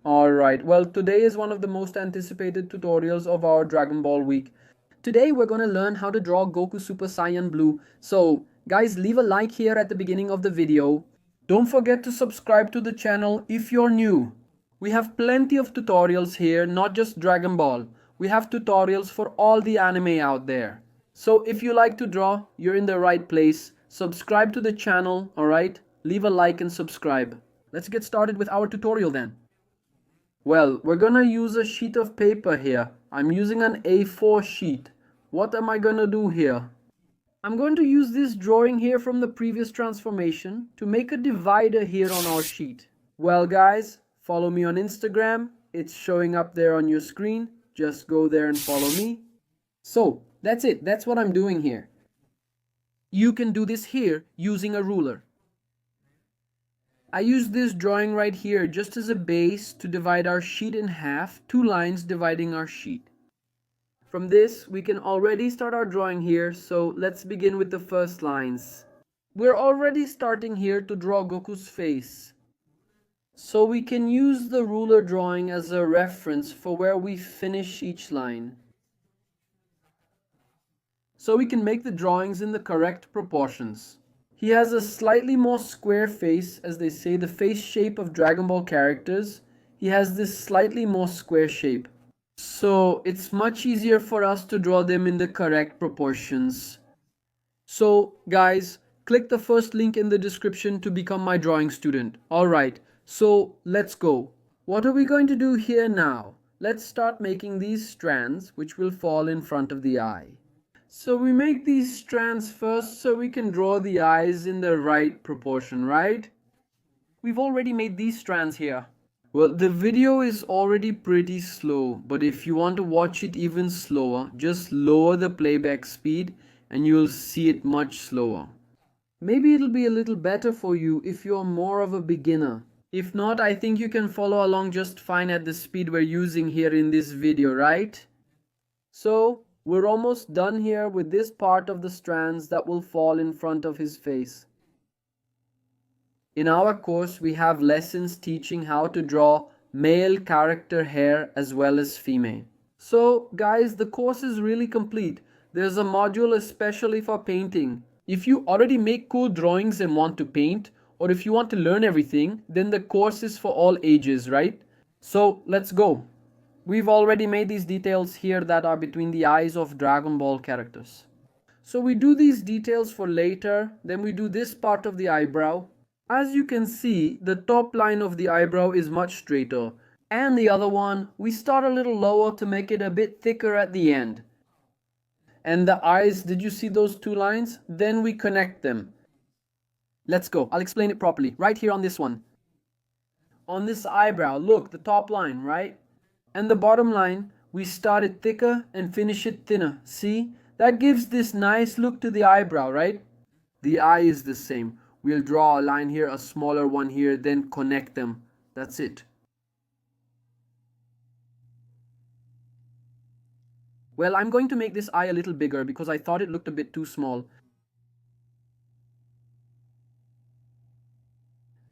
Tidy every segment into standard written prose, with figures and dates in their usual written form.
Alright, well, today is one of the most anticipated tutorials of our Dragon Ball week. Today we're going to learn how to draw Goku Super Saiyan Blue. So, guys, leave a like here at the beginning of the video. Don't forget to subscribe to the channel if you're new. We have plenty of tutorials here, not just Dragon Ball. We have tutorials for all the anime out there. So if you like to draw, you're in the right place. Subscribe to the channel, alright? Leave a like and subscribe. Let's get started with our tutorial then. Well, we're gonna use a sheet of paper here. I'm using an A4 sheet. What am I gonna do here? I'm going to use this drawing here from the previous transformation to make a divider here on our sheet. Well guys, follow me on Instagram. It's showing up there on your screen. Just go there and follow me. So, that's it. That's what I'm doing here. You can do this here using a ruler. I use this drawing right here just as a base to divide our sheet in half, two lines dividing our sheet. From this, we can already start our drawing here, so let's begin with the first lines. We're already starting here to draw Goku's face. So we can use the ruler drawing as a reference for where we finish each line. So we can make the drawings in the correct proportions. He has a slightly more square face, as they say, the face shape of Dragon Ball characters. He has this slightly more square shape. So it's much easier for us to draw them in the correct proportions. So guys, click the first link in the description to become my drawing student. Alright, so let's go. What are we going to do here now? Let's start making these strands which will fall in front of the eye. So we make these strands first so we can draw the eyes in the right proportion, right? We've already made these strands here. Well, the video is already pretty slow, but if you want to watch it even slower, just lower the playback speed and you'll see it much slower. Maybe it'll be a little better for you if you're more of a beginner. If not, I think you can follow along just fine at the speed we're using here in this video, right? So, we're almost done here with this part of the strands that will fall in front of his face. In our course, we have lessons teaching how to draw male character hair as well as female. So guys, the course is really complete. There's a module especially for painting. If you already make cool drawings and want to paint, or if you want to learn everything, then the course is for all ages, right? So let's go. We've already made these details here that are between the eyes of Dragon Ball characters. So we do these details for later, then we do this part of the eyebrow. As you can see, the top line of the eyebrow is much straighter. And the other one, we start a little lower to make it a bit thicker at the end. And the eyes, did you see those two lines? Then we connect them. Let's go. I'll explain it properly. Right here on this one. On this eyebrow, look, the top line, right? And the bottom line, we start it thicker and finish it thinner. See? That gives this nice look to the eyebrow, right? The eye is the same. We'll draw a line here, a smaller one here, then connect them. That's it. Well, I'm going to make this eye a little bigger because I thought it looked a bit too small.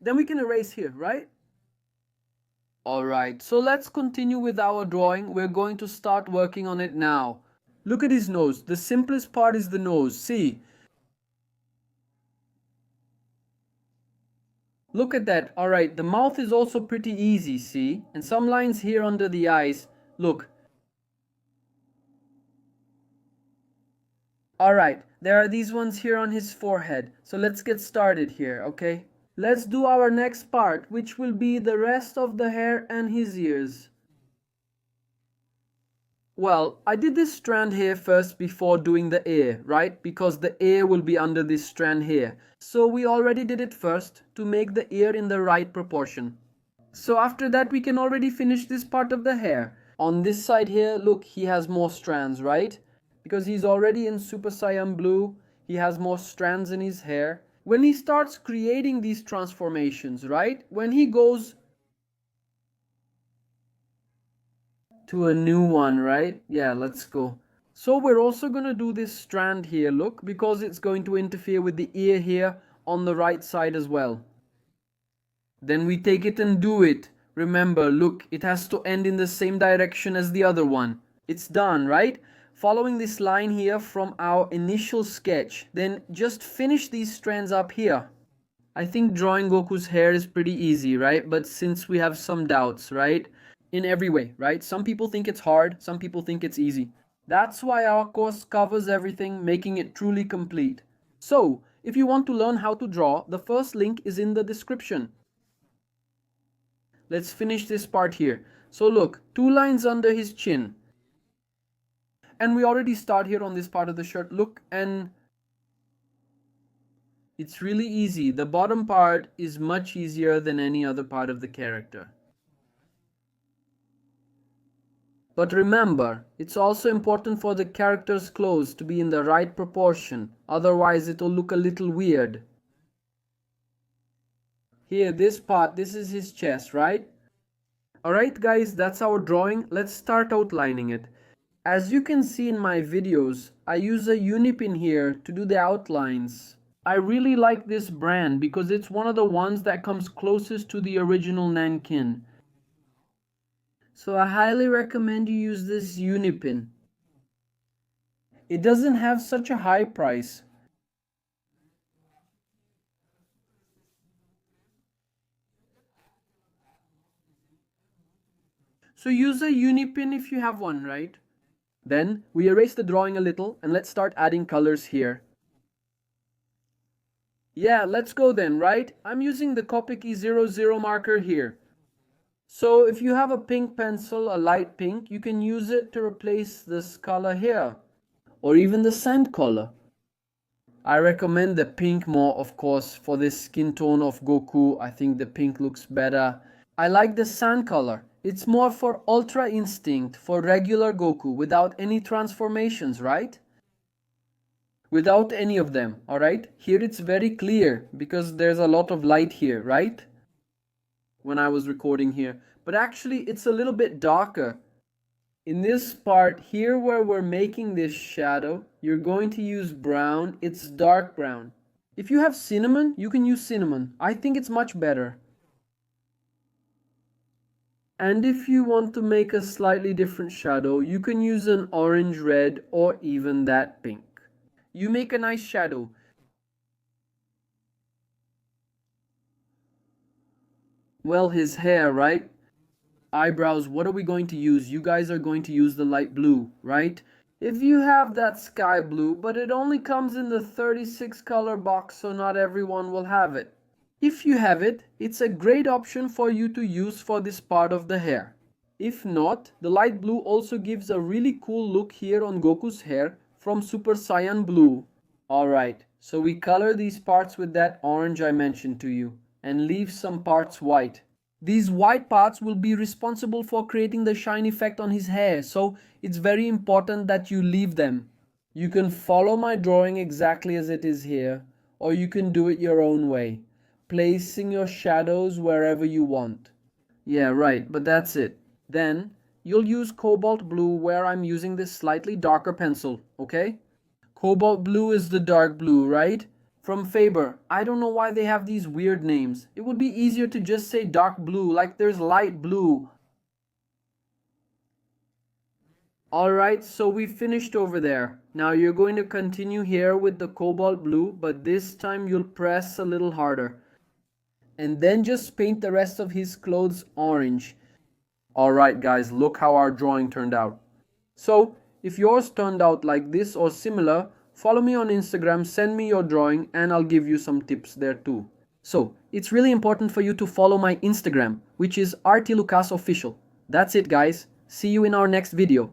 Then we can erase here, right? Alright, so let's continue with our drawing. We're going to start working on it now. Look at his nose. The simplest part is the nose. See? Look at that. Alright, the mouth is also pretty easy, see? And some lines here under the eyes. Look. Alright, there are these ones here on his forehead. So let's get started here, okay? Let's do our next part, which will be the rest of the hair and his ears. Well, I did this strand here first before doing the ear, right? Because the ear will be under this strand here. So we already did it first to make the ear in the right proportion. So after that we can already finish this part of the hair. On this side here, look, he has more strands, right? Because he's already in Super Saiyan Blue, he has more strands in his hair. When he starts creating these transformations, right? When he goes to a new one, right? Yeah, let's go. So we're also going to do this strand here, look, because it's going to interfere with the ear here on the right side as well. Then we take it and do it Remember, look, it has to end in the same direction as the other one. It's done, right? Following this line here from our initial sketch, then just finish these strands up here. I think drawing Goku's hair is pretty easy, right? But since we have some doubts, right? In every way, right? Some people think it's hard, some people think it's easy. That's why our course covers everything, making it truly complete. So, if you want to learn how to draw, the first link is in the description. Let's finish this part here. So look, 2 lines under his chin. And we already start here on this part of the shirt. Look, and it's really easy. The bottom part is much easier than any other part of the character. But remember, it's also important for the character's clothes to be in the right proportion. Otherwise, it'll look a little weird. Here, this part, this is his chest, right? Alright guys, that's our drawing. Let's start outlining it. As you can see in my videos, I use a unipin here to do the outlines. I really like this brand because it's one of the ones that comes closest to the original Nankin. So I highly recommend you use this unipin. It doesn't have such a high price. So use a unipin if you have one, right? Then we erase the drawing a little and let's start adding colors here. Yeah, let's go then, right? I'm using the Copic 00 marker here. So if you have a pink pencil, a light pink, you can use it to replace this color here. Or even the sand color. I recommend the pink more, of course, for this skin tone of Goku. I think the pink looks better. I like the sand color. It's more for Ultra Instinct, for regular Goku, without any transformations, right? Without any of them, alright? Here it's very clear, because there's a lot of light here, right? When I was recording here. But actually, it's a little bit darker. In this part here where we're making this shadow, you're going to use brown. It's dark brown. If you have cinnamon, you can use cinnamon. I think it's much better. And if you want to make a slightly different shadow, you can use an orange, red, or even that pink. You make a nice shadow. Well, his hair, right? Eyebrows, what are we going to use? You guys are going to use the light blue, right? If you have that sky blue, but it only comes in the 36 color box, so not everyone will have it. If you have it, it's a great option for you to use for this part of the hair. If not, the light blue also gives a really cool look here on Goku's hair from Super Saiyan Blue. Alright, so we color these parts with that orange I mentioned to you and leave some parts white. These white parts will be responsible for creating the shine effect on his hair, so it's very important that you leave them. You can follow my drawing exactly as it is here, or you can do it your own way, placing your shadows wherever you want. Yeah, right, but that's it. Then, you'll use cobalt blue where I'm using this slightly darker pencil, okay? Cobalt blue is the dark blue, right? From Faber. I don't know why they have these weird names. It would be easier to just say dark blue, like there's light blue. Alright, so we finished over there. Now you're going to continue here with the cobalt blue, but this time you'll press a little harder. And then just paint the rest of his clothes orange. Alright guys, look how our drawing turned out. So, if yours turned out like this or similar, follow me on Instagram, send me your drawing, and I'll give you some tips there too. So, it's really important for you to follow my Instagram, which is RTLucasOfficial. That's it guys. See you in our next video.